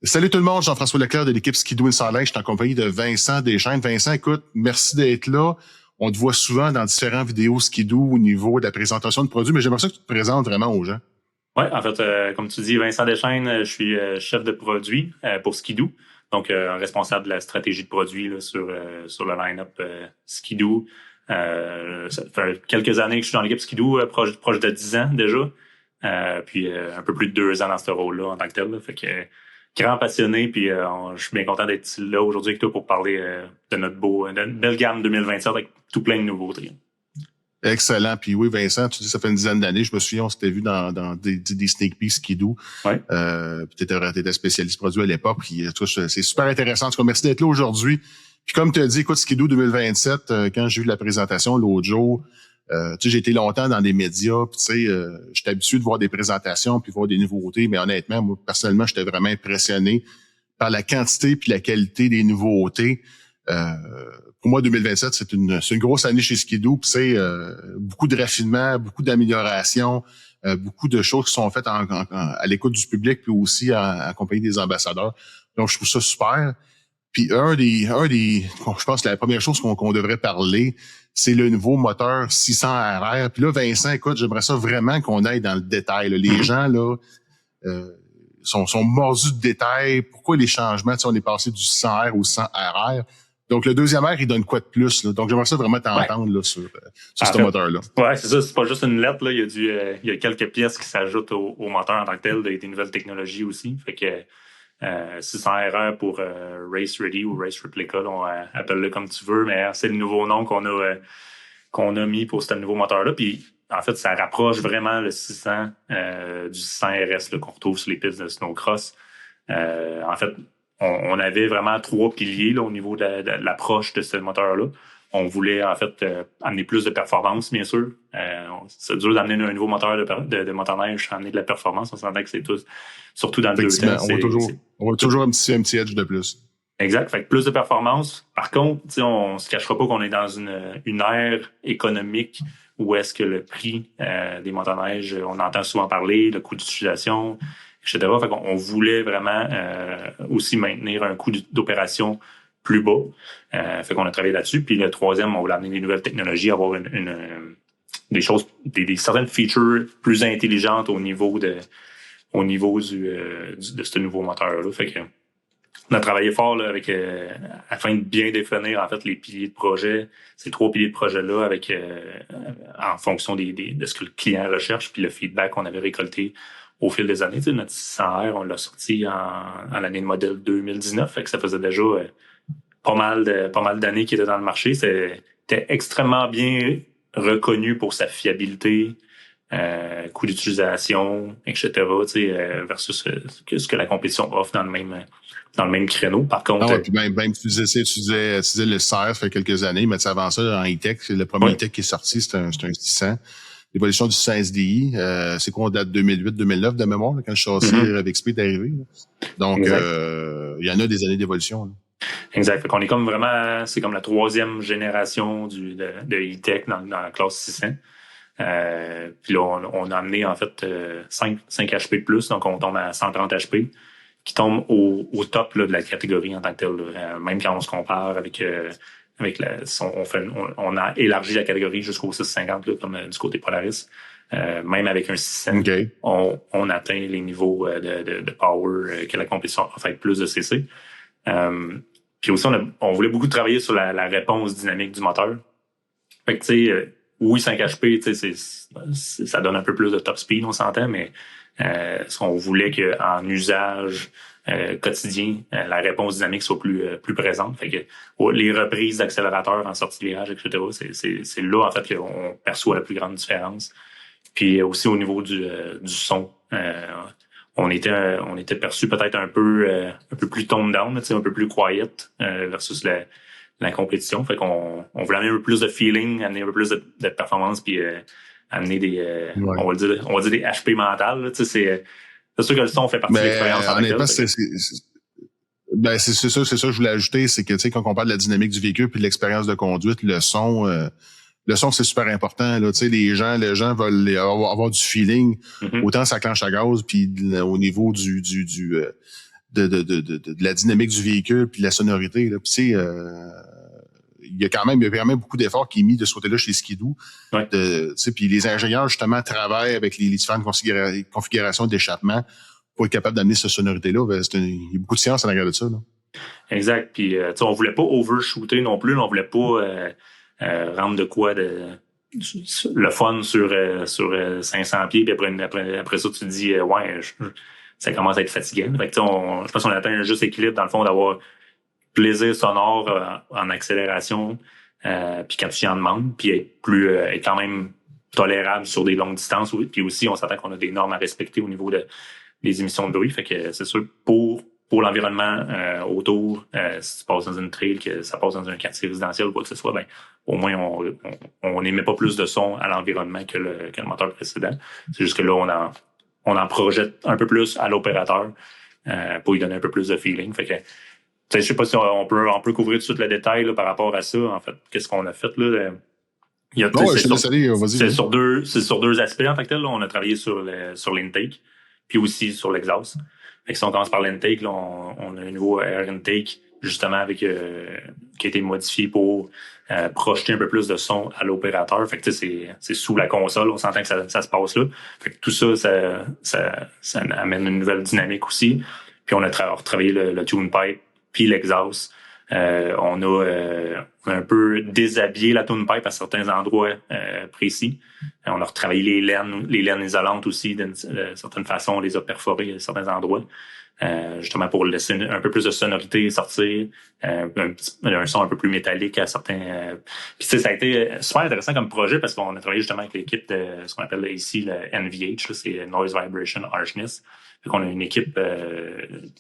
Salut tout le monde, Jean-François Leclerc de l'équipe Ski-Doo Insider. Je suis en compagnie de Vincent Deschênes. Vincent, écoute, merci d'être là. On te voit souvent dans différentes vidéos Ski-Doo au niveau de la présentation de produits, mais j'aimerais ça que tu te présentes vraiment aux gens. Oui, en fait, comme tu dis, Vincent Deschênes, je suis chef de produit pour Ski-Doo, donc responsable de la stratégie de produit là, sur le line-up Ski-Doo. Ça fait quelques années que je suis dans l'équipe Ski-Doo, proche de 10 ans déjà, puis un peu plus de 2 ans dans ce rôle-là en tant que tel. Là, fait que grand passionné, puis je suis bien content d'être là aujourd'hui avec toi pour parler de notre belle gamme 2027 avec tout plein de nouveautés. Excellent. Puis oui, Vincent, tu dis ça fait une dizaine d'années. Je me souviens, on s'était vu dans des sneak peeks Ski-Doo. Ouais. Puis t'étais spécialiste produit à l'époque. Puis c'est super intéressant. En tout cas, merci d'être là aujourd'hui. Puis comme tu as dit, écoute, Ski-Doo 2027, quand j'ai vu la présentation l'autre jour, tu sais, j'ai été longtemps dans des médias. Puis tu sais, j'étais habitué de voir des présentations puis voir des nouveautés. Mais honnêtement, moi, personnellement, j'étais vraiment impressionné par la quantité puis la qualité des nouveautés. Pour moi, 2027, c'est une grosse année chez Ski-Doo. Puis c'est beaucoup de raffinement, beaucoup d'améliorations, beaucoup de choses qui sont faites à l'écoute du public, puis aussi en compagnie des ambassadeurs. Donc, je trouve ça super. Puis je pense que la première chose qu'on devrait parler, c'est le nouveau moteur 600 RR. Puis là, Vincent, écoute, j'aimerais ça vraiment qu'on aille dans le détail. Là. Les gens là sont mordus de détails. Pourquoi les changements? Tu sais, on est passé du 600R au 600RR. Donc, le deuxième R, il donne quoi de plus? Là? Donc, j'aimerais ça vraiment t'entendre là, sur ce moteur-là. Ouais, c'est ça. C'est pas juste une lettre. Là. Il y a quelques pièces qui s'ajoutent au moteur en tant que tel, des nouvelles technologies aussi. Fait que 600RR pour Race Ready ou Race Replica, on appelle-le comme tu veux, mais c'est le nouveau nom qu'on a mis pour ce nouveau moteur-là. Puis, en fait, ça rapproche vraiment le 600 du 600 RS qu'on retrouve sur les pistes de snowcross. En fait, on avait vraiment 3 piliers là, au niveau de l'approche de ce moteur-là. On voulait, en fait, amener plus de performance, bien sûr. C'est dur d'amener un nouveau moteur de motoneige sans amener de la performance. On s'entend que c'est tout, surtout dans le deux temps. On va toujours un petit edge de plus. Exact. Fait que plus de performance. Par contre, on se cachera pas qu'on est dans une ère économique où est-ce que le prix des motoneiges, on entend souvent parler, le coût d'utilisation, etc. Fait qu'on voulait vraiment aussi maintenir un coût d'opération plus bas. Fait qu'on a travaillé là-dessus. Puis le troisième, on voulait amener des nouvelles technologies, avoir des choses, des certaines features plus intelligentes au niveau de ce nouveau moteur-là. Fait que on a travaillé fort là, afin de bien définir en fait les piliers de projet, ces 3 piliers de projet-là, avec en fonction de ce que le client recherche, puis le feedback qu'on avait récolté au fil des années. Tu sais, notre 600R, on l'a sorti en l'année de modèle 2019, fait que ça faisait déjà pas mal d'années qu'il était dans le marché. C'était extrêmement bien reconnu pour sa fiabilité, coût d'utilisation, etc. Versus ce que la compétition offre dans le même créneau. Par contre, puis même tu disais le CR, ça fait quelques années, mais avant ça, en e-tech, le premier e-tech qui est sorti, c'est un 600. L'évolution du 600 SDI, c'est quoi, on date 2008-2009 de mémoire, là, quand le châssis avec Speed est arrivé. Là. Donc, il y en a des années d'évolution. Là. Exact. Fait qu'on est comme vraiment, c'est comme la 3e génération de e-tech dans la classe 600. Puis là, on a amené en fait 5 HP de plus, donc on tombe à 130 HP, qui tombe au top là, de la catégorie en tant que tel. Même quand on se compare on a élargi la catégorie jusqu'au 650 là, comme du côté Polaris. Même avec un 600, on atteint les niveaux de power que la compétition offre avec plus de CC. Puis aussi, on voulait beaucoup travailler sur la réponse dynamique du moteur. Fait que tu sais, oui, 5 HP, ça donne un peu plus de top speed, on s'entend, mais on voulait qu'en usage quotidien, la réponse dynamique soit plus présente. Fait que les reprises d'accélérateur en sortie de virage, etc., c'est là, en fait, qu'on perçoit la plus grande différence. Puis aussi au niveau du son, on était perçu peut-être un peu plus toned down, un peu plus quiet versus la compétition. Fait qu'on voulait amener un peu plus de feeling, amener un peu plus de performance, puis amener on va dire des HP mentales. C'est sûr que le son fait partie de l'expérience en honnêtement, c'est ça que je voulais ajouter, c'est que tu sais, quand on parle de la dynamique du véhicule puis de l'expérience de conduite, le son, c'est super important. Là, tu sais, les gens veulent avoir du feeling, autant ça clenche à gaz, puis au niveau de la dynamique du véhicule puis de la sonorité. Là. Puis tu sais, il y a quand même beaucoup d'efforts qui est mis de ce côté-là chez Skidoo. Ouais. Puis les ingénieurs, justement, travaillent avec les différentes configurations d'échappement pour être capable d'amener cette sonorité-là. Il y a beaucoup de science en arrière de ça. Là. Exact. Puis, on voulait pas overshooter non plus. On voulait pas rendre de quoi le fun sur 500 pieds. Puis après ça, tu te dis, ça commence à être fatigant. Fait que, je pense qu'on atteint un juste équilibre, dans le fond, d'avoir plaisir sonore en accélération, puis quand tu y en demandes, puis être quand même tolérable sur des longues distances. Puis aussi, on s'attend qu'on a des normes à respecter au niveau des émissions de bruit. Fait que c'est sûr, pour l'environnement autour, si tu passes dans une trail, que ça passe dans un quartier résidentiel ou quoi que ce soit, ben au moins on n'émet pas plus de son à l'environnement que le moteur précédent. C'est juste que là, on en projette un peu plus à l'opérateur pour lui donner un peu plus de feeling. Fait que je sais pas si on peut couvrir tout de suite le détail là, par rapport à ça. En fait, qu'est-ce qu'on a fait là? C'est sur deux aspects. En fait, là, on a travaillé sur l'intake, puis aussi sur l'exhaust. Fait que si on commence par l'intake, là, on a un nouveau air intake, justement, avec qui a été modifié pour projeter un peu plus de son à l'opérateur. Fait que c'est sous la console, on s'entend que ça se passe là. Fait que tout ça amène une nouvelle dynamique aussi. Puis on a retravaillé le tune pipe, puis l'exhaust. On a un peu déshabillé la tune pipe à certains endroits précis. On a retravaillé les laines isolantes aussi d'une certaine façon. On les a perforées à certains endroits. Justement pour laisser un peu plus de sonorité sortir, un son un peu plus métallique à certains. Puis ça a été super intéressant comme projet parce qu'on a travaillé justement avec l'équipe de ce qu'on appelle ici le NVH, là, c'est Noise Vibration Harshness. Fait qu'on a une équipe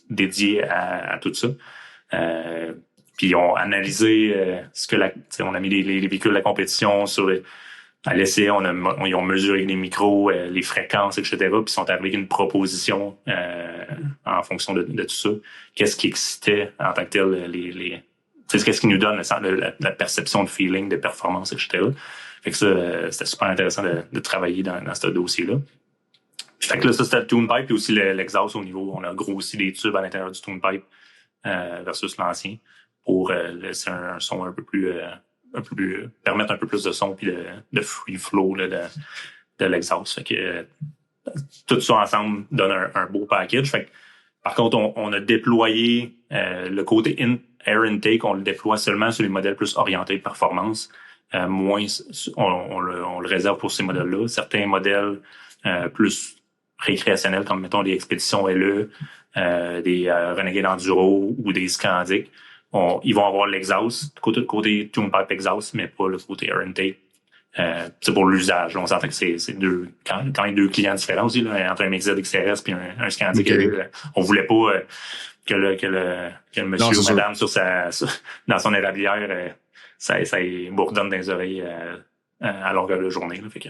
dédiée à tout ça. Puis ils ont analysé on a mis les véhicules de la compétition à l'essai, ils ont mesuré les micros, les fréquences, etc. Puis ils sont arrivés avec une proposition en fonction de tout ça. Qu'est-ce qui excitait en tant que tel qu'est-ce qui nous donne la perception de feeling, de performance, etc. Fait que ça, c'était super intéressant de travailler dans ce dossier-là. Fait que là, ça, c'était le tune pipe, puis aussi l'exhaust au niveau, on a grossi des tubes à l'intérieur du tune pipe versus l'ancien pour laisser un son un peu plus permettre un peu plus de son puis de free flow là, de l'exhaust. Fait que tout ça ensemble donne un beau package. Fait que, par contre, on a déployé le côté air intake, on le déploie seulement sur les modèles plus orientés performance. Moins on le réserve pour ces modèles-là. Certains modèles plus récréationnels, comme mettons des expéditions LE, des Renegade Enduro ou des Scandic, ils vont avoir l'exhaust, côté tune pipe exhaust, mais pas le côté air intake. C'est pour l'usage. On s'entend que c'est quand même deux clients différents aussi, là, entre un MXZ XRS et un Scandic. Okay. On voulait pas que le monsieur ou madame dans son érablière, ça bourdonne dans les oreilles à longueur de journée. Là, fait que,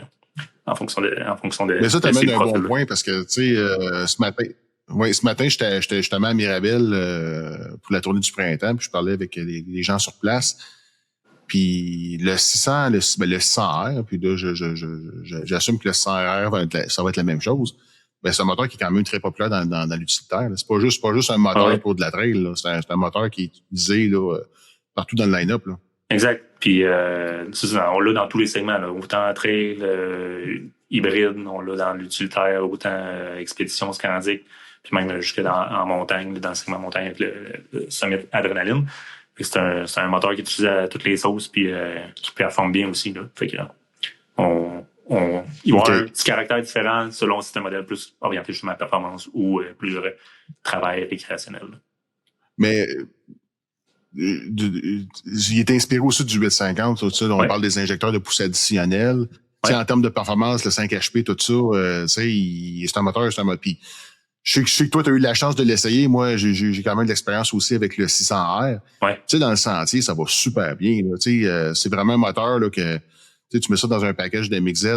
en fonction de. Mais ça t'amène un bon point parce que tu sais, ce matin, j'étais justement à Mirabel pour la tournée du printemps, puis je parlais avec les gens sur place. Puis le 600, le 600R, puis là, j'assume que le 600R ça va être la même chose. Ben, c'est un moteur qui est quand même très populaire dans l'utilitaire. C'est pas juste un moteur pour de la trail, là. C'est un moteur qui est utilisé là, partout dans le line-up. Là. Exact. Puis on l'a dans tous les segments, là. Autant trail, hybride, on l'a dans l'utilitaire, autant expédition Scandic, puis même jusque en montagne, dans le segment montagne avec le Summit Adrenaline. C'est un moteur qui est utilisé à toutes les sauces puis qui performe bien aussi. Là. Fait que ils vont avoir un petit caractère différent selon si c'est un modèle plus orienté justement à la performance ou plus travail récréationnel. Là. Mais il est inspiré aussi du 850, tout ça. On parle des injecteurs de poussée additionnelle. Ouais. En termes de performance, le 5 HP, tout ça, c'est un moteur. Puis je sais que toi, tu as eu la chance de l'essayer. Moi, j'ai quand même de l'expérience aussi avec le 600R. Ouais. Tu sais, dans le sentier, ça va super bien. Là. C'est vraiment un moteur là, que tu mets ça dans un package de MXZ,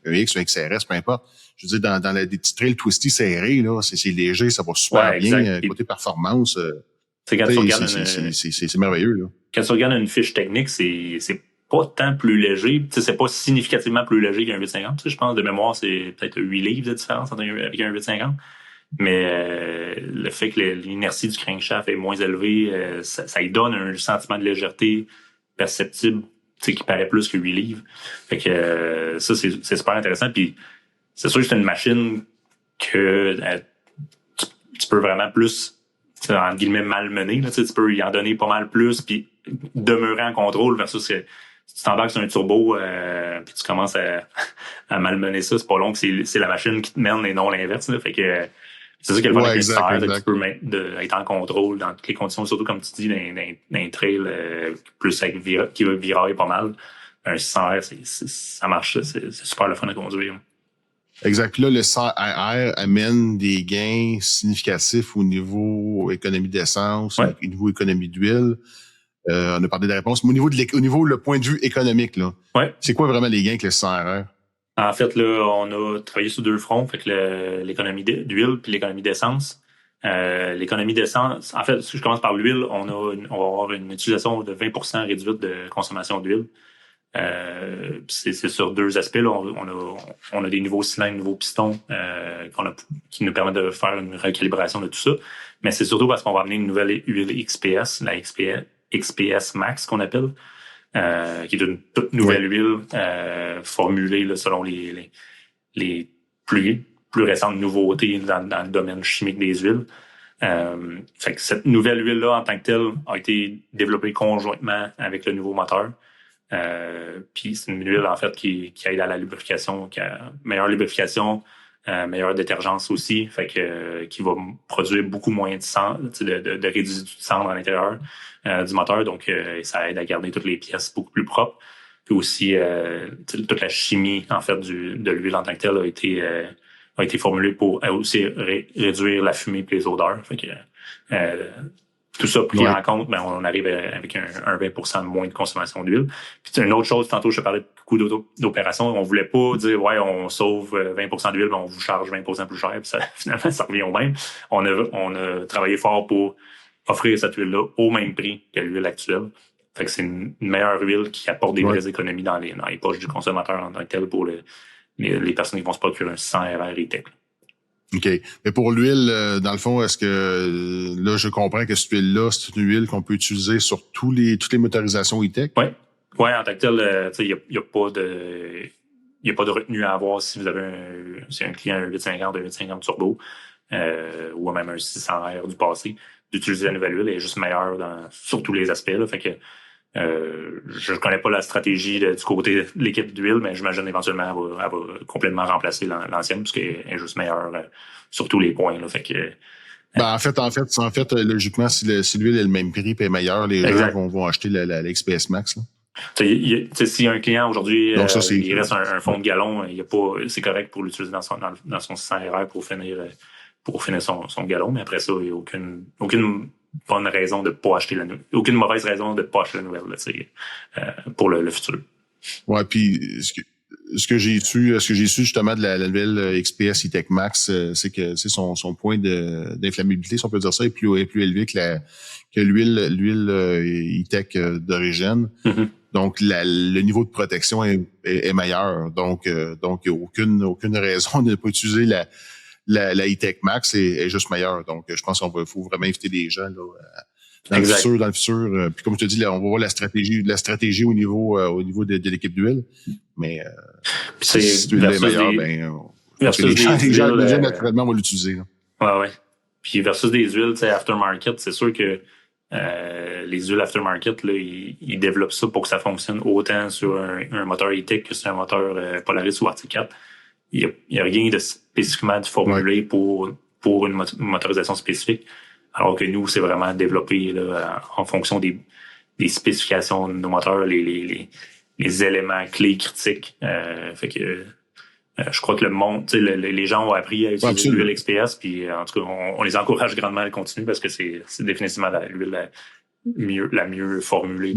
un X ou un XRS, peu importe. Je veux dire, dans des petites trails twisty serrées, là, c'est léger, ça va super bien. Côté performance, c'est merveilleux. Là. Quand tu regardes une fiche technique, c'est pas tant plus léger. T'sais, c'est pas significativement plus léger qu'un 850. Je pense de mémoire, c'est peut-être 8 livres de différence avec un 850. Mais le fait que l'inertie du crankshaft est moins élevée, ça lui donne un sentiment de légèreté perceptible, qui paraît plus que 8 livres. Fait que ça, c'est super intéressant. Puis c'est sûr que c'est une machine que tu peux vraiment plus, entre guillemets, malmener. Là, tu peux y en donner pas mal plus, puis demeurer en contrôle versus que si tu t'embarques sur un turbo puis tu commences à malmener ça, c'est pas long que c'est la machine qui te mène et non l'inverse. Fait que c'est ça qui est le fun avec un tu peux être en contrôle dans toutes les conditions, surtout comme tu dis, dans un trail plus avec qui va virer pas mal. Un 600R, ça marche, c'est super le fun à conduire. Exact. Puis là, le 100R amène des gains significatifs au niveau économie d'essence, au niveau économie d'huile. On a parlé de la réponse. Mais au niveau le point de vue économique, là, c'est quoi vraiment les gains avec le 100R? En fait, là, on a travaillé sur 2 fronts, fait que l'économie d'huile puis l'économie d'essence. L'économie d'essence, en fait, si je commence par l'huile, on va avoir une utilisation de 20% réduite de consommation d'huile. C'est sur 2 aspects. Là. On a des nouveaux cylindres, nouveaux pistons qui nous permettent de faire une recalibration de tout ça. Mais c'est surtout parce qu'on va amener une nouvelle huile XPS, la XPS Max qu'on appelle, qui est une toute nouvelle huile formulée là, selon les plus récentes nouveautés dans le domaine chimique des huiles. Fait que cette nouvelle huile-là, en tant que telle, a été développée conjointement avec le nouveau moteur. Puis c'est une huile en fait qui aide à la lubrification, qui a meilleure lubrification, meilleure détergence aussi, fait que qui va produire beaucoup moins de sang, de résidus de cendre à l'intérieur du moteur, donc ça aide à garder toutes les pièces beaucoup plus propres. Puis aussi toute la chimie en fait de l'huile en tant que telle a été formulée pour aussi réduire la fumée et les odeurs. Fait que tout ça pris en compte, ben, on arrive avec un 20% de moins de consommation d'huile. Puis une autre chose, tantôt je parlais de coût d'opération, on voulait pas dire on sauve 20% d'huile, mais on vous charge 20% plus cher, puis finalement ça revient au même. On a travaillé fort pour offrir cette huile-là au même prix que l'huile actuelle. Fait que c'est une meilleure huile qui apporte des vraies économies dans les poches du consommateur en tant que tel pour les personnes qui vont se procurer un 100 RR e-tech. OK. Mais pour l'huile, dans le fond, est-ce que là, je comprends que cette huile-là, c'est une huile qu'on peut utiliser sur toutes les motorisations e-tech? Oui. Oui, en tant que tel, il n'y a pas de retenue à avoir si vous avez si un client un 850 turbo ou même un 600R du passé, d'utiliser la nouvelle huile. Elle est juste meilleure sur tous les aspects. Là, fait que je ne connais pas la stratégie du côté de l'équipe d'huile, mais j'imagine éventuellement elle va complètement remplacer l'ancienne parce qu'elle est juste meilleure sur tous les points. Là, fait que, en fait, logiquement, si l'huile est le même prix et est meilleure, les gens vont acheter la XPS Max. Là. Si un client aujourd'hui il reste un fond de gallon, c'est correct pour l'utiliser dans son 600RR pour finir son gallon, mais après ça, il n'y a aucune bonne raison de pas acheter aucune mauvaise raison de pas acheter la nouvelle là, pour le futur. Ouais, puis ce que j'ai su justement de la nouvelle XPS e-tech Max, c'est que son point d'inflammabilité, si on peut dire ça, est plus élevé que l'huile e-tech d'origine. Mm-hmm. Donc le niveau de protection est meilleur. Donc il n'y a aucune raison de ne pas utiliser la e-tech Max est juste meilleure. Donc je pense faut vraiment inviter les gens là dans le futur. Puis comme je te dis, là, on va voir la stratégie au niveau de l'équipe d'huile. Mais si l'huile est meilleure, les gens naturellement vont l'utiliser. Ouais. Puis versus des huiles aftermarket, c'est sûr que les huiles aftermarket, là, ils développent ça pour que ça fonctionne autant sur un moteur e-tech que sur un moteur Polaris ou Arctic 4. Il y a rien de spécifiquement formulé pour une motorisation spécifique. Alors que nous, c'est vraiment développé là, en fonction des spécifications de nos moteurs, les éléments clés critiques. Fait que je crois que le monde, les gens ont appris à utiliser l'huile XPS, puis en tout cas, on les encourage grandement à continuer parce que c'est définitivement l'huile la mieux formulée.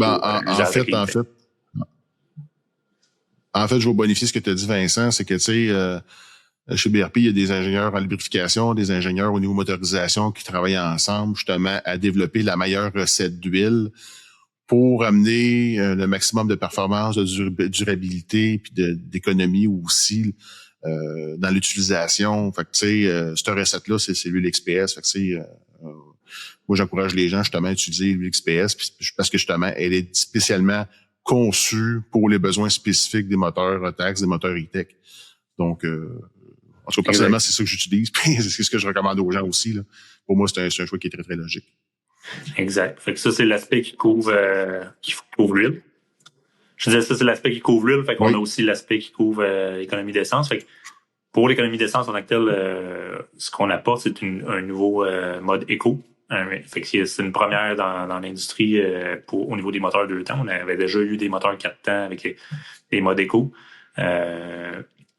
En fait, je vais bonifier ce que tu as dit, Vincent, c'est que tu sais. Chez BRP, il y a des ingénieurs en lubrification, des ingénieurs au niveau motorisation qui travaillent ensemble justement à développer la meilleure recette d'huile pour amener le maximum de performance, de durabilité puis d'économie aussi dans l'utilisation. Fait que, tu sais, cette recette-là, c'est l'huile XPS. Fait que, tu sais, moi, j'encourage les gens justement à utiliser l'huile XPS parce que justement, elle est spécialement conçue pour les besoins spécifiques des moteurs Rotax, des moteurs E-Tech. Donc, en tout cas, personnellement, c'est ça que j'utilise. Puis c'est ce que je recommande aux gens aussi. Là. Pour moi, c'est un choix qui est très, très logique. Exact. Fait que ça, c'est l'aspect qui couvre l'huile. Je disais ça, c'est l'aspect qui couvre l'huile. Fait qu'on a aussi l'aspect qui couvre l'économie d'essence. Fait que pour l'économie d'essence en tant que telle, ce qu'on apporte, c'est un nouveau mode éco. Fait que c'est une première dans l'industrie au niveau des moteurs 2 temps. On avait déjà eu des moteurs 4 temps avec les modes éco.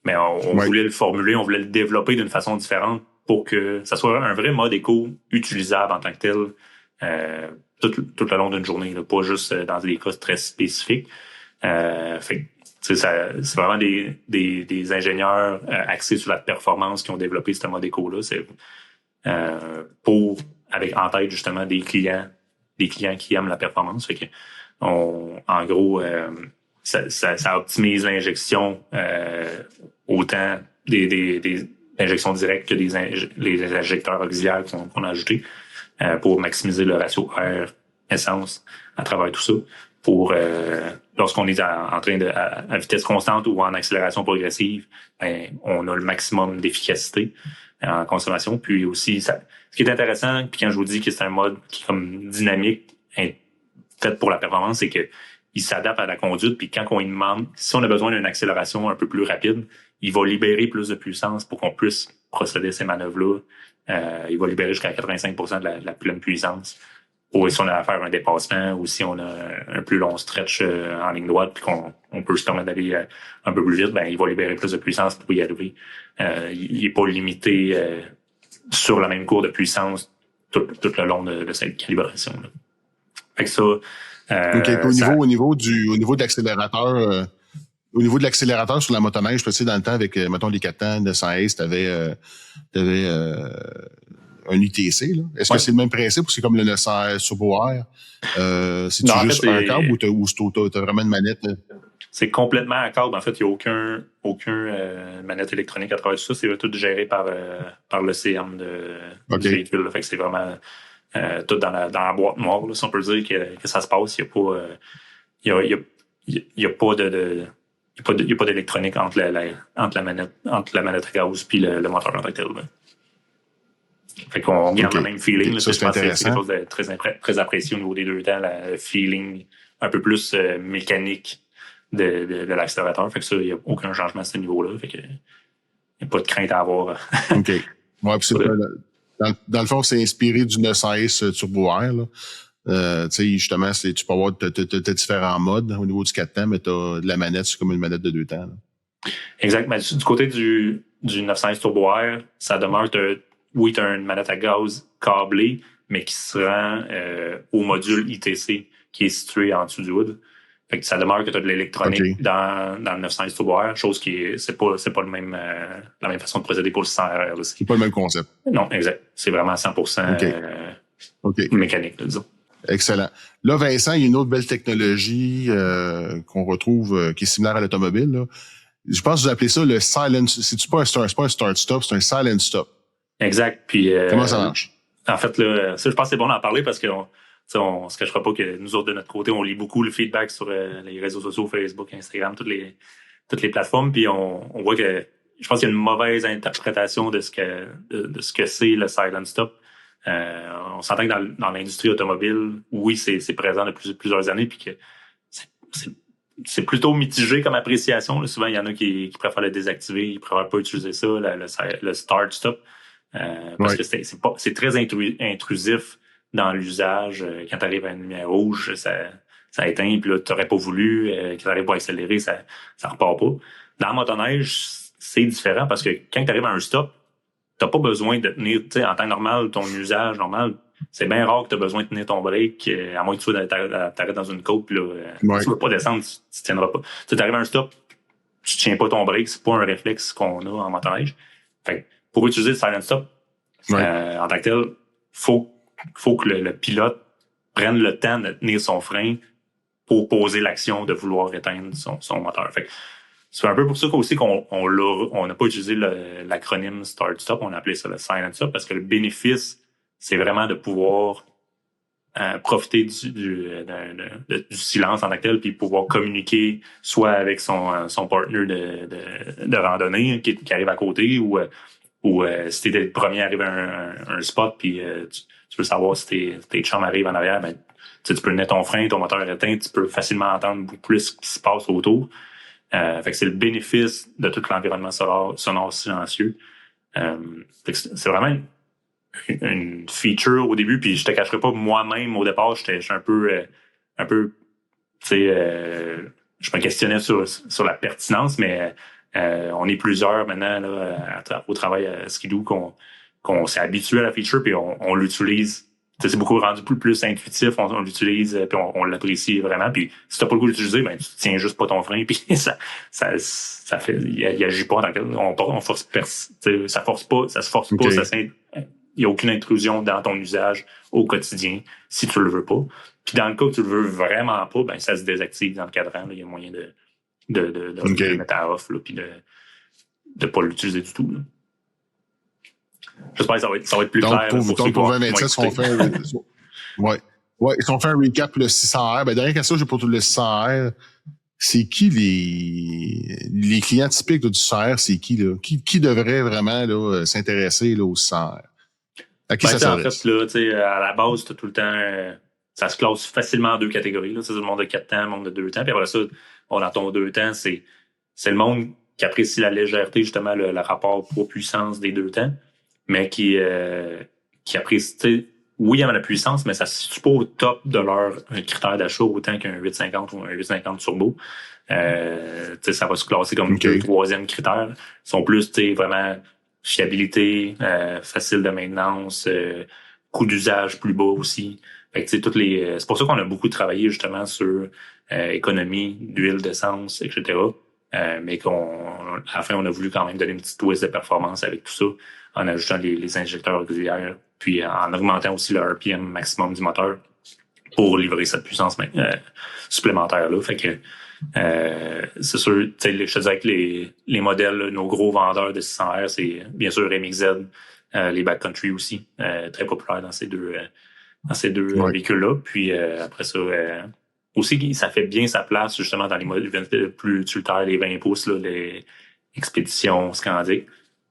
Mais on voulait le formuler, on voulait le développer d'une façon différente pour que ça soit un vrai mode éco utilisable en tant que tel tout le long d'une journée, là, pas juste dans des cas très spécifiques. Fait c'est vraiment des ingénieurs axés sur la performance qui ont développé ce mode éco-là. C'est avec en tête justement des clients qui aiment la performance. Fait que en gros, ça optimise l'injection autant des injections directes que les injecteurs auxiliaires qu'on a ajoutés pour maximiser le ratio air-essence à travers tout ça. Pour lorsqu'on est en train à vitesse constante ou en accélération progressive, on a le maximum d'efficacité en consommation. Puis aussi, ce qui est intéressant, puis quand je vous dis que c'est un mode qui est comme dynamique, fait pour la performance, c'est que il s'adapte à la conduite. Puis quand on lui demande, si on a besoin d'une accélération un peu plus rapide, il va libérer plus de puissance pour qu'on puisse procéder à ces manœuvres-là. Il va libérer jusqu'à 85% de la pleine puissance. Ou si on a à faire un dépassement ou si on a un plus long stretch en ligne droite puis qu'on peut se permettre d'aller un peu plus vite, il va libérer plus de puissance pour y arriver. Il est pas limité sur la même courbe de puissance tout le long de cette calibration. Là. Fait que ça. Au niveau de l'accélérateur, au niveau de l'accélérateur sur la motoneige, tu sais, dans le temps avec, mettons, les 4 temps de 100 Ace, t'avais un UTC, là. Est-ce que c'est le même principe ou c'est comme le 900 Turbo Air? C'est-tu juste un câble ou t'as vraiment une manette? C'est complètement à câble. En fait, il n'y a aucun manette électronique à travers tout ça. C'est tout géré par le CM du véhicule. Fait que c'est vraiment tout dans la boîte noire, là, si on peut dire que ça se passe. Il n'y a pas d'électronique entre la manette à gaz puis le moteur en tant que tel. Là. Fait qu'on garde le même feeling. Ça, c'est intéressant. C'est quelque chose de très apprécié au niveau des 2 temps, le feeling un peu plus mécanique de l'accélérateur. Fait que ça, il n'y a aucun changement à ce niveau-là. Fait que il n'y a pas de crainte à avoir. OK. Ouais, puis dans le fond, c'est inspiré du 900S Turbo Air, là. Tu sais, justement, tu peux avoir t'as différents modes au niveau du 4 temps, mais t'as de la manette, c'est comme une manette de 2 temps. Là. Exact. Mais du côté du 900S Turbo Air, ça demeure oui, tu as une manette à gaz câblée, mais qui se rend au module ITC qui est situé en dessous du hood. Fait que ça demeure que tu as de l'électronique dans le 900 Turbo Air, chose qui c'est pas le même la même façon de procéder pour le 100 RR aussi. C'est pas le même concept. Non, exact. C'est vraiment 100% mécanique, disons. Excellent. Là, Vincent, il y a une autre belle technologie qu'on retrouve qui est similaire à l'automobile. Là. Je pense que vous appelez ça le silent. C'est pas un start-stop, c'est un silent stop. Exact. Puis comment ça marche? En fait, là, ça, je pense que c'est bon d'en parler parce qu'on se cachera pas que nous autres, de notre côté, on lit beaucoup le feedback sur les réseaux sociaux, Facebook, Instagram, toutes les plateformes. Puis on voit que je pense qu'il y a une mauvaise interprétation de ce que c'est le silent stop. On s'entend que dans l'industrie automobile, oui, c'est présent depuis plusieurs années, puis que c'est plutôt mitigé comme appréciation. Là. Souvent, il y en a qui préfèrent le désactiver, ils préfèrent pas utiliser ça, le start stop. Parce que c'est très intrusif dans l'usage. Quand tu arrives à une lumière rouge, ça éteint, puis là, tu n'aurais pas voulu, quand tu n'arrives pas à accélérer, ça repart pas. Dans la motoneige, c'est différent parce que quand tu arrives à un stop, tu n'as pas besoin de tenir, tu sais, en temps normal, ton usage normal, c'est bien rare que tu as besoin de tenir ton break, à moins que tu t'arrêtes dans une côte, puis là, tu veux pas descendre, tu tiendras pas. Tu arrives à un stop, tu tiens pas ton break, c'est pas un réflexe qu'on a en motoneige. Fait pour utiliser le silent stop, en tant que tel, faut que le pilote prenne le temps de tenir son frein pour poser l'action de vouloir éteindre son moteur. Fait c'est un peu pour ça aussi on n'a pas utilisé l'acronyme Start-Stop, on a appelé ça le Silent Stop, parce que le bénéfice, c'est vraiment de pouvoir profiter du silence en tant que tel, puis pouvoir communiquer soit avec son partner de randonnée qui arrive à côté, ou si t'es le premier à arriver à un spot, puis tu veux savoir si tes chums arrivent en arrière, ben, tu peux tenir ton frein, ton moteur est éteint, tu peux facilement entendre beaucoup plus ce qui se passe autour. Fait que c'est le bénéfice de tout l'environnement sonore silencieux. Fait que c'est vraiment une feature au début, puis je te cacherai pas, moi-même, au départ, j'étais un peu, tu sais, je me questionnais sur la pertinence, mais on est plusieurs maintenant là, au travail à Skidoo qu'on s'est habitué à la feature, puis on l'utilise. C'est beaucoup rendu plus intuitif, on l'utilise, puis on l'apprécie vraiment. Puis si t'as pas le goût d'utiliser, ben tu tiens juste pas ton frein, puis ça fait, il agit pas on force, ça force pas, ça se force pas, il y a aucune intrusion dans ton usage au quotidien si tu le veux pas. Puis dans le cas où tu le veux vraiment pas, ben ça se désactive dans le cadran. Il y a moyen de le mettre à off, là, puis de pas l'utiliser du tout. Là. J'espère que ça va être plus clair. Donc, pour 2027, si on fait un recap pour le 600R, ben, dernière question, j'ai pour tout le 600R. C'est qui les clients typiques là, du 600R? C'est qui, là? Qui devrait vraiment là, s'intéresser là, au 600R? À qui ça s'adresse? En fait, là, à la base, t'as tout le temps... ça se classe facilement en deux catégories. Là. C'est le monde de 4 temps, le monde de 2 temps. Puis après ça, dans ton 2 temps, c'est le monde qui apprécie la légèreté, justement, le rapport poids-puissance des 2 temps, mais qui apprécie... Oui, il y a la puissance, mais ça ne se situe pas au top de leur critère d'achat autant qu'un 850 ou un 850 turbo. Ça va se classer comme le troisième critère. Ils sont plus vraiment fiabilité, facile de maintenance, coût d'usage plus bas aussi. Fait que, c'est pour ça qu'on a beaucoup travaillé justement sur économie d'huile, d'essence, etc. Mais à la fin, on a voulu quand même donner une petite twist de performance avec tout ça, en ajoutant les injecteurs auxiliaires, puis en augmentant aussi le RPM maximum du moteur pour livrer cette puissance supplémentaire-là. Fait que c'est sûr, je te dirais que les modèles, là, nos gros vendeurs de 600R, c'est bien sûr MXZ, les Backcountry aussi, très populaires dans ces deux véhicules-là. Puis après ça, aussi, ça fait bien sa place justement dans les modèles plus utilitaires, les 20 pouces, là, les expéditions Scandic.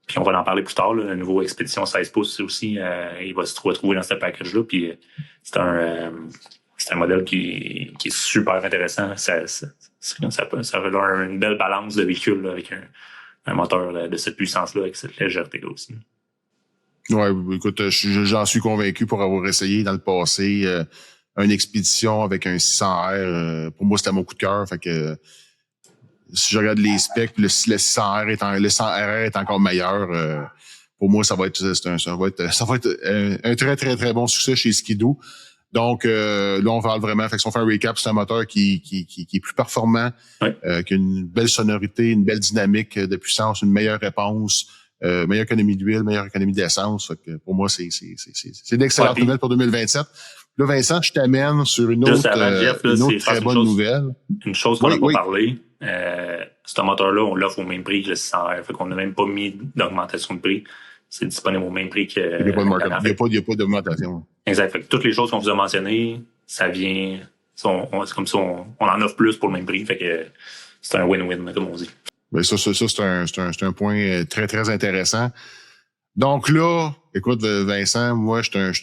Puis on va en parler plus tard, là, le nouveau Expédition 16 pouces aussi, il va se retrouver dans ce package-là. Puis c'est un modèle qui est super intéressant. Ça a une belle balance de véhicule là, avec un moteur de cette puissance-là, avec cette légèreté-là aussi. Ouais, écoute, j'en suis convaincu pour avoir essayé dans le passé une expédition avec un 600R. Pour moi, c'était mon coup de cœur. Fait que si je regarde les specs, le 600R le 100RR est encore meilleur. Pour moi, ça va être un très, très, très bon succès chez Skidoo. Donc, là, on parle vraiment. Fait que si on fait un recap, c'est un moteur qui est plus performant, qui a une belle sonorité, une belle dynamique de puissance, une meilleure réponse, meilleure économie d'huile, meilleure économie d'essence. Fait que pour moi, c'est d'excellentes nouvelles pour 2027. Là, Vincent, je t'amène sur une autre très bonne nouvelle. Une chose qu'on n'a pas parlé, ce moteur-là, on l'offre au même prix que le 600R. Fait qu'on n'a même pas mis d'augmentation de prix. C'est disponible au même prix que... Il n'y a pas d'augmentation. Exact. Fait que toutes les choses qu'on vous a mentionnées, ça vient... C'est comme ça, on en offre plus pour le même prix. Fait que c'est un win-win, comme on dit. Ben ça c'est un point très, très intéressant. Donc là, écoute, Vincent, moi,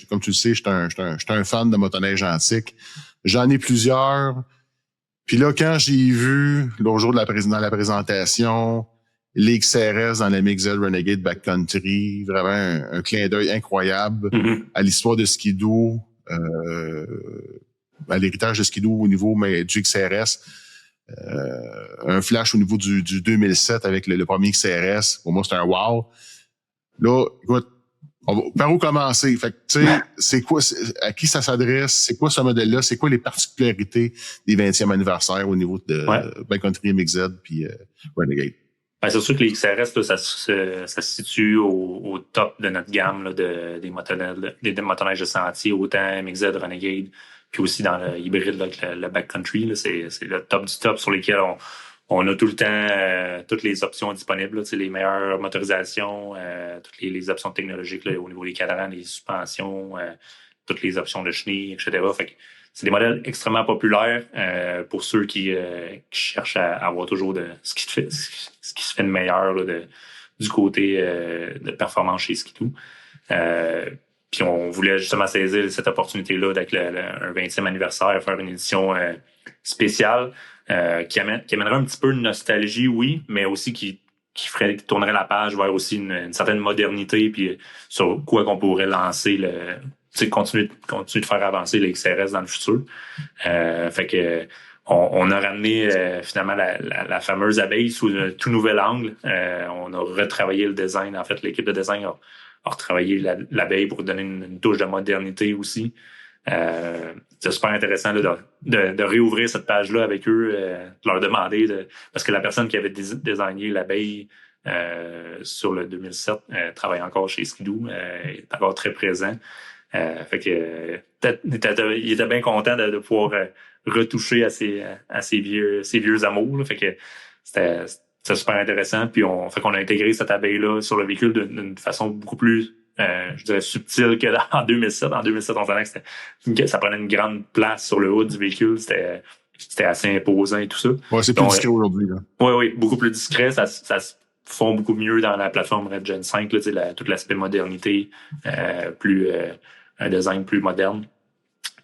comme tu le sais, je suis un fan de motoneige antique. J'en ai plusieurs. Puis là, quand j'ai vu, l'autre jour dans la présentation, les XRS dans la MXZ Renegade Backcountry, vraiment un clin d'œil incroyable à l'histoire de Skidoo, à l'héritage de Skidoo au niveau du XRS. Un flash au niveau du 2007 avec le premier XRS. Pour moi, c'est un wow. Là, écoute, par où commencer? Fait que, tu sais, c'est quoi, à qui ça s'adresse? C'est quoi ce modèle-là? C'est quoi les particularités des 20e anniversaires au niveau de Backcountry MXZ puis Renegade? Ben, c'est sûr que les XRS, là, ça se situe au top de notre gamme là, des motoneiges de sentier, autant MXZ, Renegade, puis aussi dans le hybride là, avec le Backcountry. Là, c'est le top du top sur lesquels On a tout le temps toutes les options disponibles, là, les meilleures motorisations, toutes les options technologiques là, au niveau des cadrans, des suspensions, toutes les options de chenilles, etc. Fait que c'est des modèles extrêmement populaires pour ceux qui cherchent à avoir toujours ce qui se fait de meilleur là, du côté de performance chez Ski-Doo. Puis on voulait justement saisir cette opportunité-là avec un 20e anniversaire, faire une édition spéciale qui amènerait un petit peu de nostalgie, oui, mais aussi qui tournerait la page vers aussi une certaine modernité, puis sur quoi qu'on pourrait lancer continuer de faire avancer les XRS dans le futur. Fait que on a ramené finalement la fameuse abeille sous un tout nouvel angle. On a retravaillé le design. En fait, l'équipe de design a retravaillé l'abeille pour donner une touche de modernité aussi. C'est super intéressant là, de réouvrir cette page-là avec eux, de leur demander, parce que la personne qui avait designé l'abeille sur le 2007 travaille encore chez Ski-Doo, est encore très présent. Fait que il était bien content de pouvoir retoucher à ses vieux amours. Là. Fait que c'était super intéressant. Puis fait qu'on a intégré cette abeille-là sur le véhicule d'une façon beaucoup plus je dirais subtile que en 2007. En 2007, on savait que ça prenait une grande place sur le haut du véhicule. C'était assez imposant et tout ça. Ouais, c'est plus discret aujourd'hui. Oui, beaucoup plus discret. Ça se fond beaucoup mieux dans la plateforme Red Gen 5, là, tout l'aspect modernité, un design plus moderne.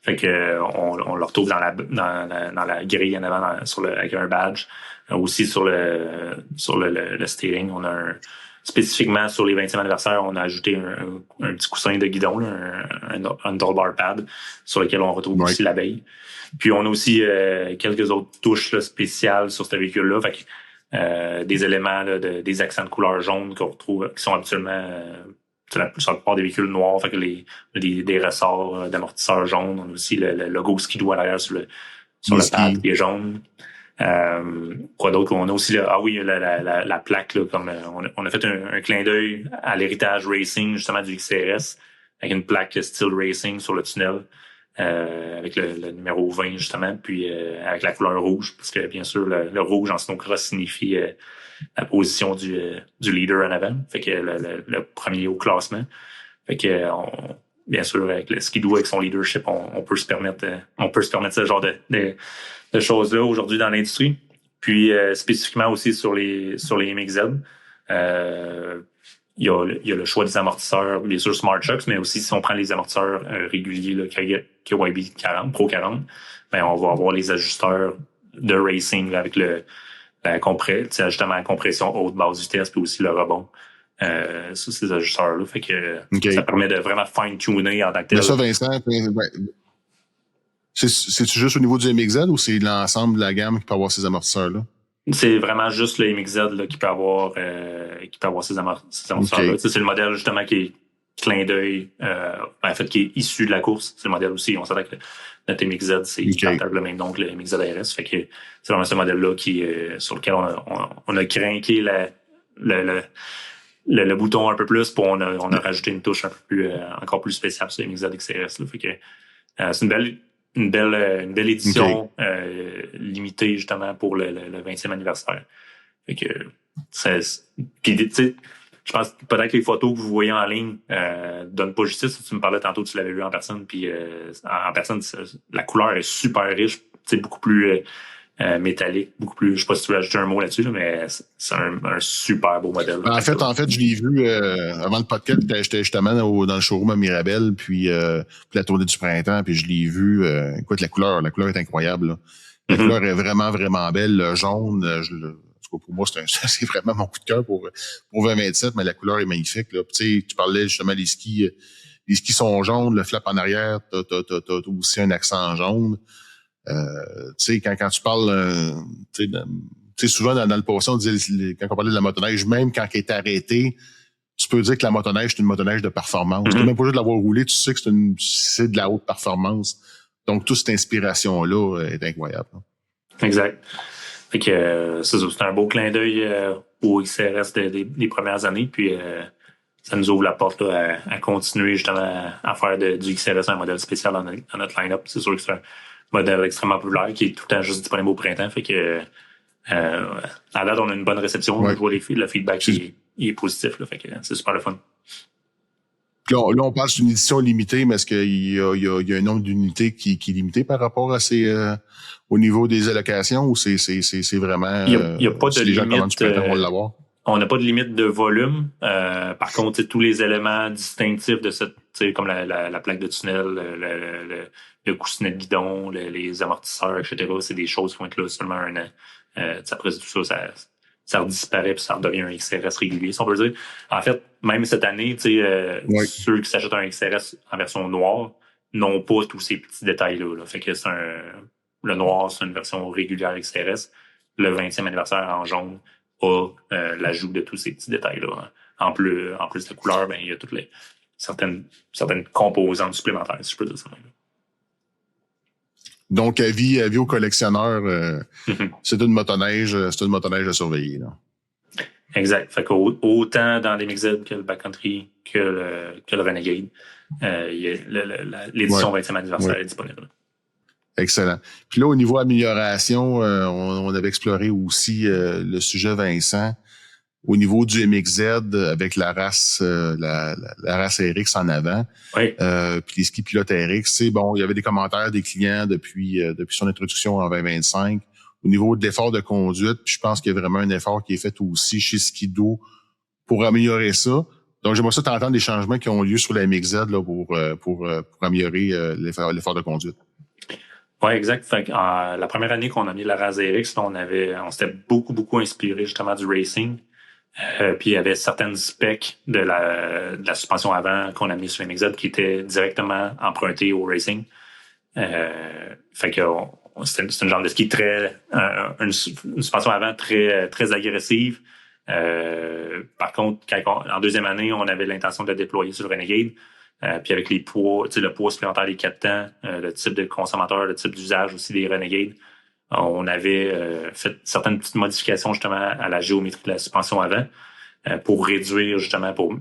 Fait que on le retrouve dans la grille en avant avec un badge. Aussi sur le steering, on a spécifiquement sur les 20e anniversaires, on a ajouté un petit coussin de guidon, là, un handlebar pad sur lequel on retrouve aussi l'abeille. Puis on a aussi quelques autres touches là, spéciales sur ce véhicule-là. Fait que, des éléments là, des accents de couleur jaune qu'on retrouve, qui sont habituellement sur la plupart des véhicules noirs. Fait que des ressorts d'amortisseurs jaunes. On a aussi le logo Ski-Doo à l'arrière sur le pad qui est jaune. Quoi d'autre? On a aussi la plaque là, comme on a fait un clin d'œil à l'héritage racing justement du XRS avec une plaque style racing sur le tunnel avec le numéro 20 justement, puis avec la couleur rouge parce que bien sûr le rouge en snowcross signifie la position du leader en avant, fait que le premier au classement, fait que bien sûr avec le Ski-Doo avec son leadership on peut se permettre ce genre de choses-là aujourd'hui dans l'industrie. Puis spécifiquement aussi sur les MXZ, il y a le choix des amortisseurs, bien sûr Smart Shocks, mais aussi si on prend les amortisseurs réguliers, là, KYB 40, Pro 40, ben on va avoir les ajusteurs de racing là, avec justement la compression haute basse vitesse, puis aussi le rebond. Sur ces ajusteurs-là. Fait que ça permet de vraiment fine-tuner en tant que tel. Mais ça, Vincent, c'est-tu juste au niveau du MXZ ou c'est l'ensemble de la gamme qui peut avoir ces amortisseurs-là? C'est vraiment juste le MXZ là, qui peut avoir ces amortisseurs-là. C'est le modèle justement qui est clin d'œil, en fait qui est issu de la course. C'est le modèle aussi. On s'attend que notre MXZ, c'est le même nom que le MXZ RS. Fait que c'est vraiment ce modèle-là sur lequel on a crinqué le bouton un peu plus, puis on a rajouté une touche un peu plus encore plus spéciale sur le MXZ XRS. Là. Fait que c'est une belle édition limitée justement pour le 20e anniversaire. Fait que puis tu sais, je pense que peut-être que les photos que vous voyez en ligne donnent pas justice. Tu me parlais tantôt, tu l'avais vu en personne, puis en personne, la couleur est super riche, tu sais, beaucoup plus métallique, beaucoup plus. Je sais pas si tu veux ajouter un mot là-dessus, là, mais c'est un super beau modèle. En fait, je l'ai vu avant le podcast. J'étais justement dans le showroom à Mirabel, puis la tournée du printemps, puis je l'ai vu. Écoute, la couleur est incroyable. Là. La couleur est vraiment, vraiment belle. Le jaune, pour moi, c'est vraiment mon coup de cœur pour 2027, mais la couleur est magnifique. Là. Tu sais, tu parlais justement des skis. Les skis sont jaunes, le flap en arrière, t'as aussi un accent jaune. Tu sais, quand tu parles, tu sais, souvent dans le passé, on disait, quand on parlait de la motoneige, même quand elle est arrêtée, tu peux dire que la motoneige, c'est une motoneige de performance. Tu n'as même pas juste de l'avoir roulé, tu sais que c'est de la haute performance. Donc, toute cette inspiration-là est incroyable. Exact. Fait que c'est un beau clin d'œil au XRS des premières années, puis ça nous ouvre la porte là, à continuer justement à faire du XRS un modèle spécial dans notre line-up. C'est sûr que c'est un modèle extrêmement populaire qui est tout le temps juste disponible au printemps, fait que À date, on a une bonne réception. Ouais. Je vois le feedback il est positif. Fait que c'est super le fun. Là, on parle d'une édition limitée, mais est-ce qu'il y a un nombre d'unités qui est limité par rapport à au niveau des allocations ou c'est vraiment Il y a pas de si les gens commandent limite. du printemps vont l'avoir? On n'a pas de limite de volume. Par contre, tous les éléments distinctifs de cette, comme la plaque de tunnel, le coussinet de guidon, les amortisseurs, etc., c'est des choses qui vont être là seulement un an. Après tout ça disparaît puis ça redevient un XRS régulier, si on peut dire. En fait, même cette année, ceux qui s'achètent un XRS en version noire n'ont pas tous ces petits détails-là. Là. Fait que le noir, c'est une version régulière XRS. Le 20e anniversaire en jaune a l'ajout de tous ces petits détails-là. Hein. En plus de couleur, il y a toutes certaines composantes supplémentaires, si je peux dire ça. Donc, avis aux collectionneurs, c'est une motoneige à surveiller. Là. Exact. Fait qu'autant dans les MXZ que le Backcountry que le Renegade, l'édition 20e anniversaire est disponible. Excellent. Puis là, au niveau amélioration, on avait exploré aussi le sujet Vincent. Au niveau du MXZ, avec la race race RX en avant, oui. Puis les skis pilotes RX, c'est bon, il y avait des commentaires des clients depuis son introduction en 2025. Au niveau de l'effort de conduite, puis je pense qu'il y a vraiment un effort qui est fait aussi chez Ski-Doo pour améliorer ça. Donc, j'aimerais ça t'entendre des changements qui ont lieu sur la MXZ là, pour améliorer l'effort de conduite. Oui, exact. Fait la première année qu'on a mis la race RX, on s'était beaucoup inspiré justement du racing. Puis il y avait certaines specs de la suspension avant qu'on a mis sur MXZ qui étaient directement empruntées au racing. Fait que c'est une genre de ski une suspension avant très agressive. Par contre, en deuxième année, on avait l'intention de la déployer sur le Renegade. Puis avec les poids, le poids supplémentaire des 4 temps, le type de consommateur, le type d'usage aussi des Renegades, on avait fait certaines petites modifications justement à la géométrie de la suspension avant pour réduire justement, pour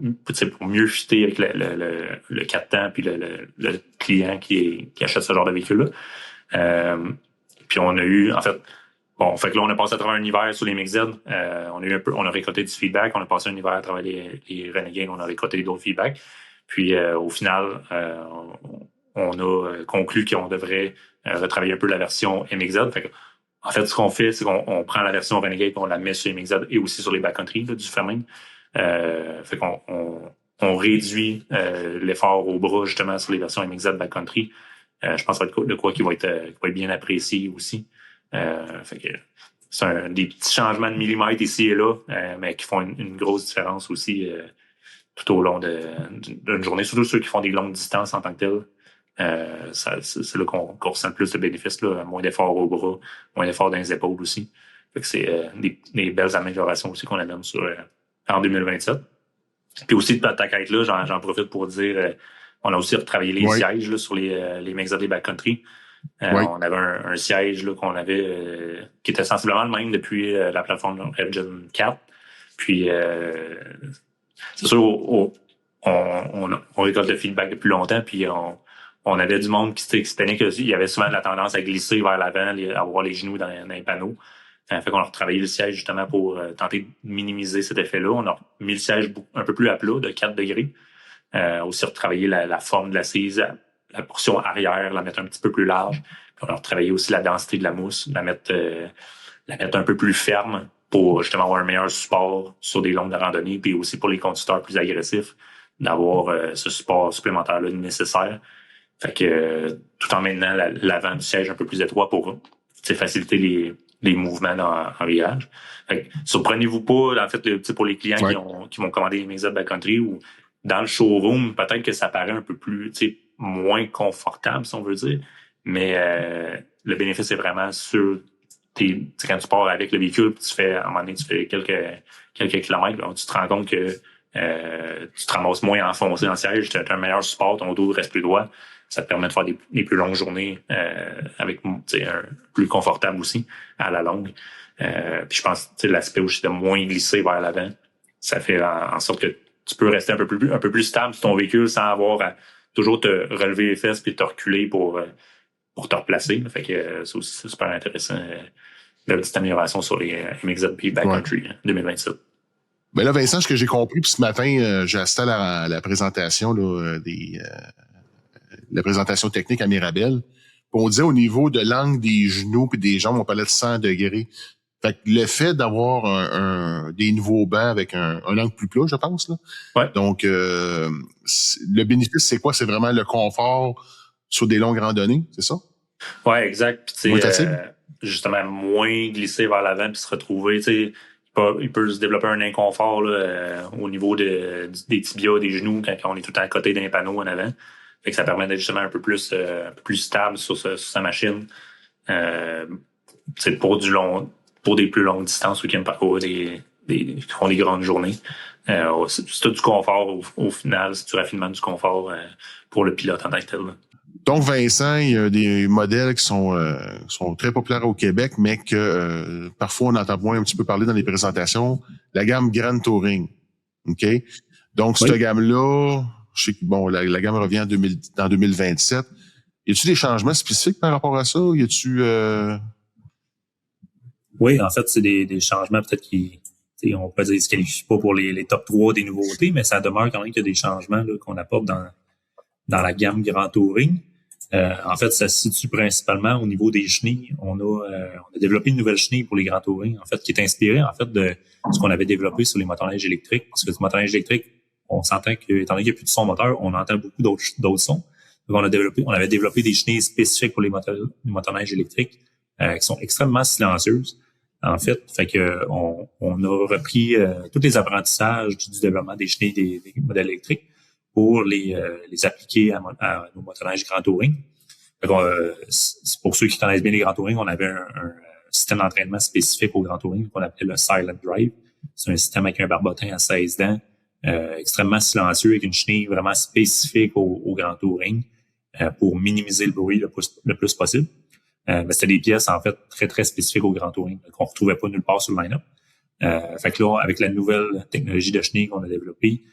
mieux fitter avec le 4 temps puis le client qui achète ce genre de véhicule-là. Puis on a eu, en fait, fait que là, on a passé à travers un hiver sur les MXZ. On a récolté du feedback. On a passé un hiver à travers les Renegades. On a récolté d'autres feedbacks. Puis au final, on a conclu qu'on devrait retravailler un peu la version MXZ. Fait que, en fait, ce qu'on fait, c'est qu'on prend la version Renegade et on la met sur MXZ et aussi sur les backcountry du Firmin. Fait qu'on réduit l'effort au bras justement sur les versions MXZ backcountry. Je pense que ça va être de quoi qui va être bien apprécié aussi. Fait que c'est des petits changements de millimètres ici et là, mais qui font une grosse différence aussi tout au long d'une journée, surtout ceux qui font des longues distances en tant que telles. C'est là qu'on ressent le plus de bénéfices, là, moins d'efforts au bras, moins d'efforts dans les épaules aussi. Fait que c'est des belles améliorations aussi qu'on amène en 2027. Puis aussi, de ta quête-là, j'en profite pour dire, on a aussi retravaillé les sièges là, sur les MXZ des backcountry. On avait un siège là, qu'on avait qui était sensiblement le même depuis la plateforme RevGen 4. Puis c'est sûr, on récolte le feedback depuis longtemps, puis on avait du monde qui s'exprimait qu'il y avait souvent de la tendance à glisser vers l'avant, avoir les genoux dans les panneaux. Fait qu'on a retravaillé le siège justement pour tenter de minimiser cet effet-là. On a mis le siège un peu plus à plat, de 4 degrés. Aussi retravailler la forme de l'assise, la portion arrière, la mettre un petit peu plus large. Puis on a retravaillé aussi la densité de la mousse, la mettre un peu plus ferme pour justement avoir un meilleur support sur des longues de randonnée, puis aussi pour les conducteurs plus agressifs, d'avoir ce support supplémentaire-là nécessaire. Fait que tout en maintenant l'avant du siège un peu plus étroit pour faciliter les mouvements en virage. Fait que, surprenez-vous pas, en fait, pour les clients qui m'ont commandé les MXZ Backcountry ou dans le showroom, peut-être que ça paraît un peu plus, moins confortable, si on veut dire, mais le bénéfice est vraiment sur quand tu pars avec le véhicule, à un moment donné, tu fais quelques kilomètres, là, tu te rends compte que tu te ramasses moins enfoncé dans le siège, tu as un meilleur support, ton dos reste plus droit. Ça te permet de faire des plus longues journées avec un plus confortable aussi à la longue. Puis je pense que l'aspect aussi de moins glisser vers l'avant, ça fait en sorte que tu peux rester un peu plus stable sur ton véhicule sans avoir à toujours te relever les fesses puis te reculer pour te replacer. Fait que c'est aussi super intéressant de petites améliorations sur les MXZP Backcountry 2027. Ben là, Vincent, ce que j'ai compris, puis ce matin, j'ai assisté à la présentation là, la présentation technique à Mirabel. On disait au niveau de l'angle des genoux puis des jambes, on parlait de 100 degrés. Fait que le fait d'avoir des nouveaux bancs avec un angle plus plat, je pense, là. Ouais. Donc, le bénéfice, c'est quoi? C'est vraiment le confort sur des longues randonnées, c'est ça? Ouais, exact. Puis, justement, moins glisser vers l'avant puis se retrouver, tu sais, il peut se développer un inconfort là, au niveau des tibias, des genoux, quand on est tout le temps à côté d'un panneau en avant. Fait que ça permet d'être justement un peu plus stable sur sa machine. C'est pour des plus longues distances ou qui aiment parcourir qui font des grandes journées. C'est du confort au final, c'est du raffinement du confort pour le pilote en tant que tel. Là. Donc, Vincent, il y a des modèles qui sont très populaires au Québec, mais que parfois on entend moins un petit peu parler dans les présentations. La gamme Grand Touring. OK? Donc, cette gamme-là, je sais que bon, la gamme revient en 2027. Y a-t-il des changements spécifiques par rapport à ça? Y a-tu Oui, en fait, c'est des changements peut-être qui, on peut dire, se qualifient pas pour les top 3 des nouveautés, mais ça demeure quand même qu'il y a des changements là, qu'on apporte dans la gamme Grand Touring. En fait, ça se situe principalement au niveau des chenilles. On a développé une nouvelle chenille pour les Grand Touring, en fait, qui est inspirée en fait de ce qu'on avait développé sur les motoneiges électriques. Parce que le motoneige électrique, on s'entend que, étant donné qu'il n'y a plus de son moteur, on entend beaucoup d'autres sons. Donc, on avait développé des chenilles spécifiques pour les motoneiges électriques qui sont extrêmement silencieuses. En fait, on a repris tous les apprentissages du développement des chenilles des modèles électriques pour les appliquer à nos motoneiges Grand Touring. Pour ceux qui connaissent bien les Grand Touring, on avait un système d'entraînement spécifique au Grand Touring qu'on appelait le Silent Drive. C'est un système avec un barbotin à 16 dents, extrêmement silencieux, avec une chenille vraiment spécifique au Grand Touring pour minimiser le bruit le plus possible. Mais c'était des pièces, en fait, très, très spécifiques au Grand Touring, qu'on retrouvait pas nulle part sur le line-up. Fait que là, avec la nouvelle technologie de chenille qu'on a développée,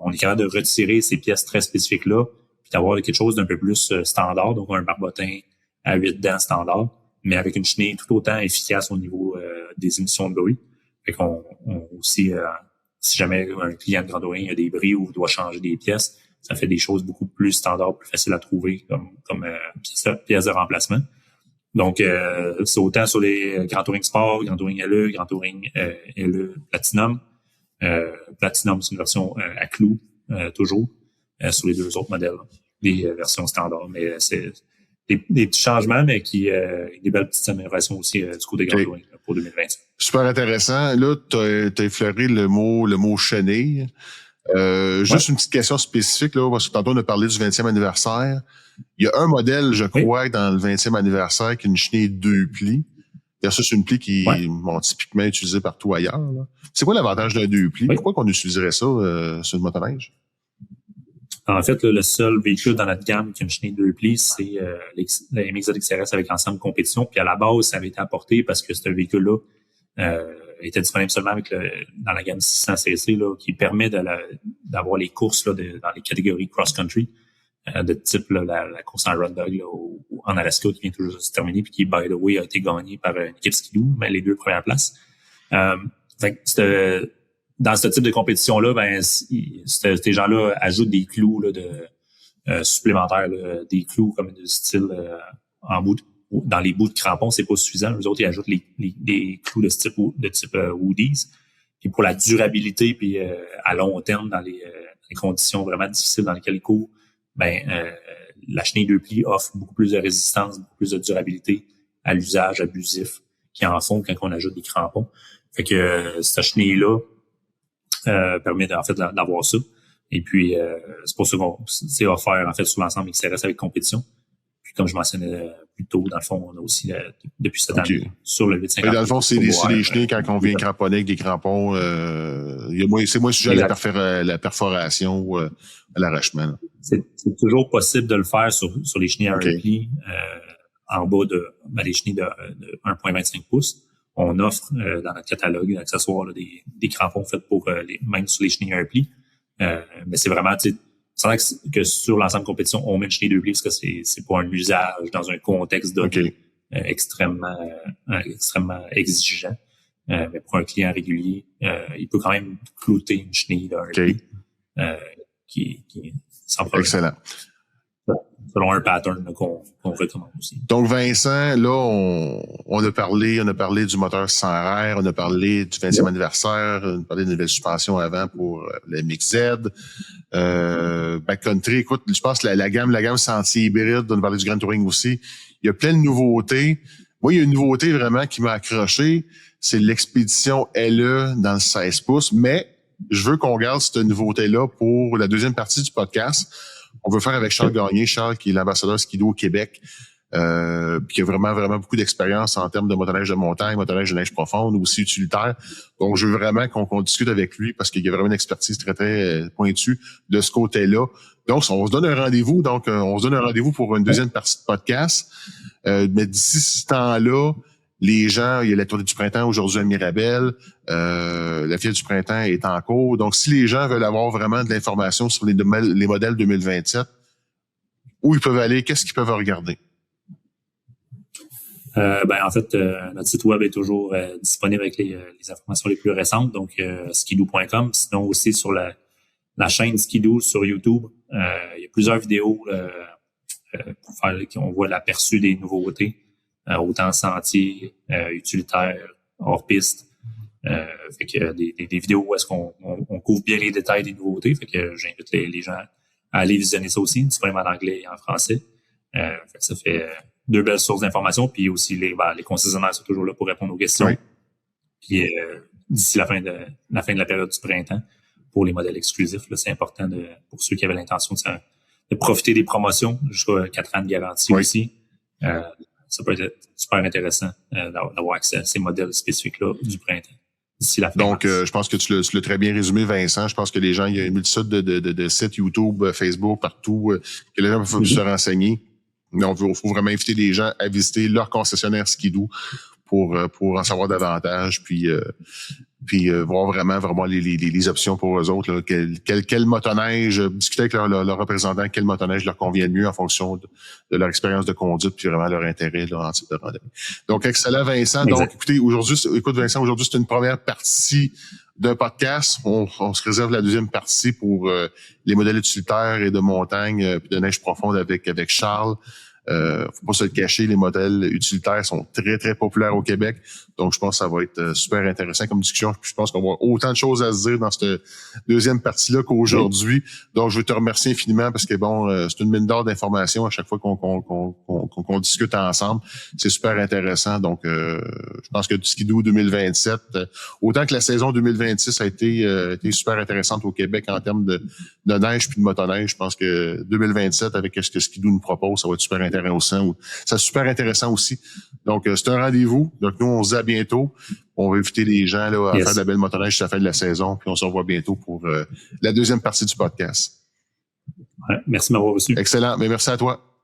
on est capable de retirer ces pièces très spécifiques-là puis d'avoir quelque chose d'un peu plus standard, donc un barbotin à 8 dents standard, mais avec une chenille tout autant efficace au niveau des émissions de bruit. Fait qu'on aussi, si jamais un client de Grand Touring a des bris ou doit changer des pièces, ça fait des choses beaucoup plus standards, plus faciles à trouver comme pièces de remplacement. Donc, c'est autant sur les Grand Touring Sport, Grand Touring LE, Grand Touring LE Platinum. Platinum, c'est une version à clous, toujours, sur les deux autres modèles, des versions standards. Mais c'est des petits changements, mais des belles petites améliorations aussi du côté Grand Touring pour 2020. Super intéressant. Là, tu as effleuré le mot chenille. Juste une petite question spécifique, là, parce que tantôt on a parlé du 20e anniversaire. Il y a un modèle, je crois, dans le 20e anniversaire qui est une chenille 2 plis. Versus une pli qui est typiquement utilisée partout ailleurs. Là. C'est quoi l'avantage d'un 2 plis? Pourquoi qu'on utiliserait ça sur une motoneige? En fait, le seul véhicule dans notre gamme qui a une chenille 2 plis, c'est la MXZ XRS avec ensemble compétition. Puis à la base, ça avait été apporté parce que ce véhicule-là était disponible seulement dans la gamme 600cc, là, qui permet d'avoir les courses là, dans les catégories cross-country. De type là, la course en Road Dog là, en Alaska qui vient toujours de se terminer puis qui, by the way, a été gagnée par une équipe Ski-Doo, mais les 2 premières places. Fait que dans ce type de compétition-là, ces gens-là ajoutent des clous là, supplémentaires, là, des clous comme de style dans les bouts de crampons, c'est pas suffisant. Les autres, ils ajoutent des clous de type Woodies. Puis pour la durabilité, puis à long terme, dans les conditions vraiment difficiles dans lesquelles ils courent, la chenille 2 plis offre beaucoup plus de résistance, beaucoup plus de durabilité à l'usage abusif qui en font quand on ajoute des crampons. Fait que cette chenille-là permet en fait d'avoir ça. Et puis c'est pour ça qu'on c'est offert en fait sur l'ensemble XRS avec compétition. Puis comme je mentionnais plus tôt, dans le fond, on a aussi depuis cette année sur le 850. Et dans le fond, c'est des chenilles quand on vient cramponner avec des crampons. C'est moins sujet à la perforation ou à l'arrachement. C'est toujours possible de le faire sur les chenilles à un pli en bas des chenilles de 1.25 pouces. On offre dans notre catalogue d'accessoires des crampons faits pour même sur les chenilles à un pli. Mais c'est vraiment, c'est vrai que sur l'ensemble compétition, on met une chenille 2 plis parce que c'est pas un usage dans un contexte donné. extrêmement exigeant. Mais pour un client régulier, il peut quand même clouter une chenille d'un okay. Qui sans problème. Excellent. Selon un pattern qu'on recommande aussi. Donc, Vincent, là, on a parlé du moteur sans air, on a parlé du 20e anniversaire, on a parlé de nouvelles suspensions avant pour le MX-Z. Backcountry, écoute, je pense que la gamme sentier hybride, on a parlé du Grand Touring aussi. Il y a plein de nouveautés. Moi, il y a une nouveauté vraiment qui m'a accroché, c'est l'expédition LE dans le 16 pouces, mais je veux qu'on garde cette nouveauté-là pour la deuxième partie du podcast. On veut faire avec Charles Gagné. Charles, qui est l'ambassadeur skido au Québec, puis qui a vraiment, vraiment beaucoup d'expérience en termes de motoneige de montagne, motoneige de neige profonde, aussi utilitaire. Donc, je veux vraiment qu'on discute avec lui parce qu'il y a vraiment une expertise très, très pointue de ce côté-là. Donc, on se donne un rendez-vous. Donc, on se donne un rendez-vous pour une deuxième partie de podcast. Mais d'ici ce temps-là, les gens, il y a la tournée du printemps aujourd'hui à Mirabel. La fièvre du printemps est en cours. Donc, si les gens veulent avoir vraiment de l'information sur les modèles 2027, où ils peuvent aller, qu'est-ce qu'ils peuvent regarder? En fait, notre site web est toujours disponible avec les informations les plus récentes, donc skidoo.com. Sinon aussi sur la chaîne Skidoo sur YouTube, il y a plusieurs vidéos pour faire qu'on voit l'aperçu des nouveautés. Autant sentier, utilitaire, hors piste. Fait que des vidéos où est-ce qu'on couvre bien les détails des nouveautés. Fait que j'invite les gens à aller visionner ça aussi, disponible en anglais et en français. Fait que ça fait deux belles sources d'informations. Puis aussi les concessionnaires sont toujours là pour répondre aux questions. Oui. Puis d'ici la fin de la période du printemps, pour les modèles exclusifs, là, c'est important pour ceux qui avaient l'intention de profiter des promotions jusqu'à 4 ans de garantie aussi. Ça peut être super intéressant d'avoir accès à ces modèles spécifiques-là du printemps. D'ici la fin. Donc, je pense que tu l'as très bien résumé, Vincent. Je pense que les gens, il y a une multitude de sites YouTube, Facebook, partout, que les gens peuvent se renseigner. Donc, il faut vraiment inviter les gens à visiter leur concessionnaire Skidoo pour en savoir davantage, puis voir vraiment les options pour eux autres. Là, quel motoneige, discuter avec leur représentant, quel motoneige leur convient mieux en fonction de leur expérience de conduite, puis vraiment leur intérêt là, en type de randonnée. Donc, excellent, Vincent. Exact. Donc, écoute, Vincent, aujourd'hui, c'est une première partie d'un podcast. On se réserve la deuxième partie pour les modèles utilitaires et de montagne, puis de neige profonde avec Charles. Faut pas se le cacher, les modèles utilitaires sont très, très populaires au Québec. Donc, je pense que ça va être super intéressant comme discussion. Je pense qu'on va avoir autant de choses à se dire dans cette deuxième partie-là qu'aujourd'hui. Donc, je veux te remercier infiniment parce que c'est une mine d'or d'informations à chaque fois qu'on discute ensemble. C'est super intéressant. Donc, je pense que du Skidoo 2027, autant que la saison 2026 a été super intéressante au Québec en termes de neige puis de motoneige. Je pense que 2027, avec ce que Skidoo nous propose, ça va être super intéressant. C'est super intéressant aussi. Donc, c'est un rendez-vous. Donc, nous, on se dit à bientôt. On va inviter les gens là, à faire de la belle motoneige jusqu'à la fin de la saison. Puis on se revoit bientôt pour la deuxième partie du podcast. Ouais, merci de m'avoir reçu. Excellent. Mais merci à toi.